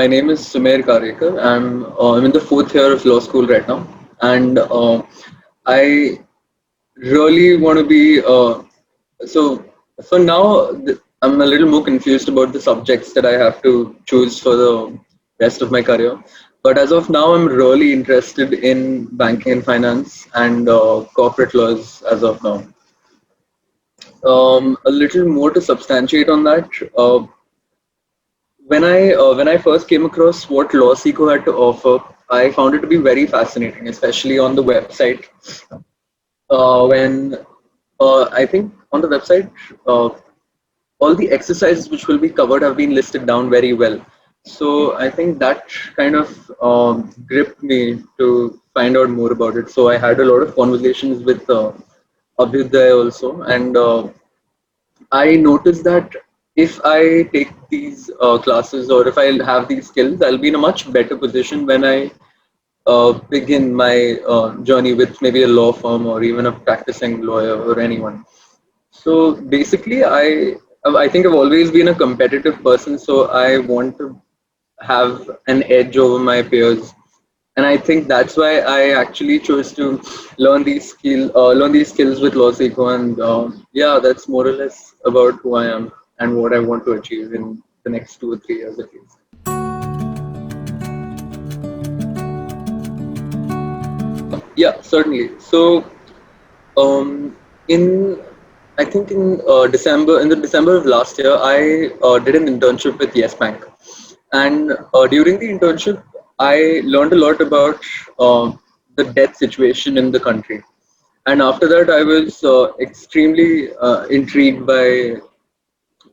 my name is Sumer Karekar. I'm in the fourth year of law school right now, and I really want to be so. So now I'm a little more confused about the subjects that I have to choose for the rest of my career. But as of now, I'm really interested in banking and finance and corporate laws as of now. A little more to substantiate on that. When I first came across what LawSeco had to offer, I found it to be very fascinating, especially on the website. When I think on the website, uh, all the exercises which will be covered have been listed down very well. So I think that kind of gripped me to find out more about it. So I had a lot of conversations with Abhyuday also, and I noticed that if I take these classes or if I have these skills, I'll be in a much better position when I begin my journey with maybe a law firm or even a practicing lawyer or anyone. So basically, I think I've always been a competitive person, so I want to have an edge over my peers, and I think that's why I actually chose to learn these skills with LawSeco, and yeah, that's more or less about who I am and what I want to achieve in the next 2 or 3 years at least. Yeah, certainly. So Um, in I think in the December of last year, I did an internship with Yes Bank, and during the internship, I learned a lot about the debt situation in the country. And after that, I was extremely intrigued by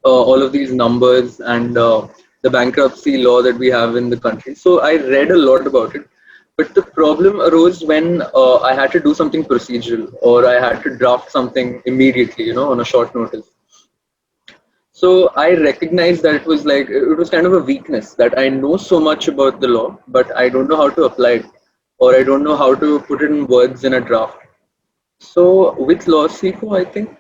all of these numbers and the bankruptcy law that we have in the country. So I read a lot about it. But the problem arose when I had to do something procedural or I had to draft something immediately, on a short notice. So I recognized that it was kind of a weakness that I know so much about the law, but I don't know how to apply it or I don't know how to put it in words in a draft. So with LawSeco, I think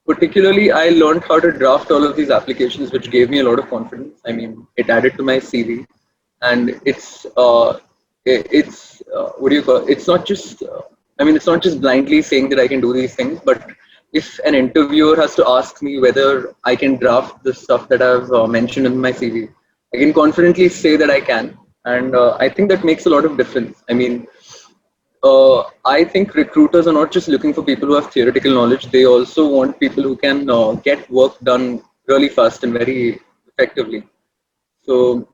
particularly, I learned how to draft all of these applications, which gave me a lot of confidence. I mean, it added to my CV, and it's what do you call? It's not just I mean, it's not just blindly saying that I can do these things, but if an interviewer has to ask me whether I can draft the stuff that I've mentioned in my CV, I can confidently say that I can, and I think that makes a lot of difference. I mean, I think recruiters are not just looking for people who have theoretical knowledge. They also want people who can get work done really fast and very effectively. So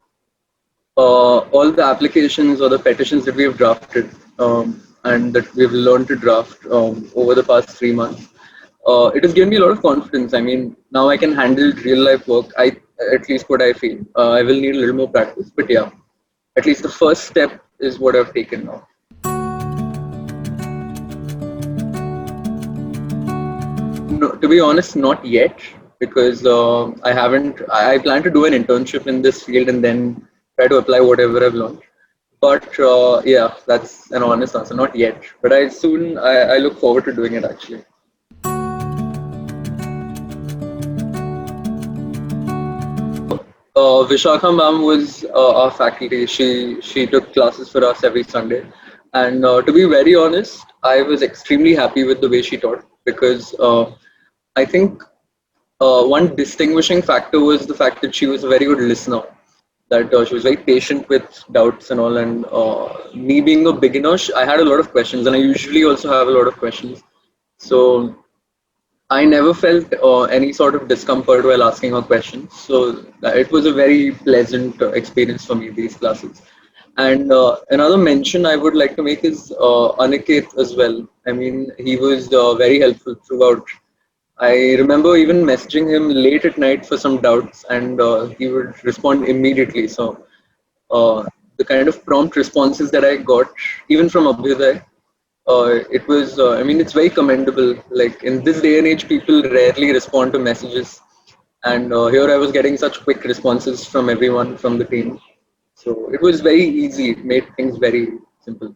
all the applications or the petitions that we have drafted and that we've learned to draft over the past 3 months, it has given me a lot of confidence. I mean, now I can handle real life work. At least what I feel. I will need a little more practice, but yeah, at least the first step is what I've taken now. No, to be honest, not yet, because I haven't. I plan to do an internship in this field and then try to apply whatever I've learned. But yeah, that's an honest answer. Not yet, but I look forward to doing it actually. Vishakha ma'am was our faculty. She took classes for us every Sunday, and to be very honest, I was extremely happy with the way she taught because I think one distinguishing factor was the fact that she was a very good listener. That she was very patient with doubts and all. And me being a beginner, I had a lot of questions, and I usually also have a lot of questions. So I never felt any sort of discomfort while asking her questions. So it was a very pleasant experience for me, these classes. And another mention I would like to make is Aniket as well. I mean, he was very helpful throughout. I remember even messaging him late at night for some doubts, and he would respond immediately. So the kind of prompt responses that I got, even from Abhyuday, I mean, it's very commendable. Like in this day and age, people rarely respond to messages, and here I was getting such quick responses from everyone from the team. So it was very easy. It made things very simple.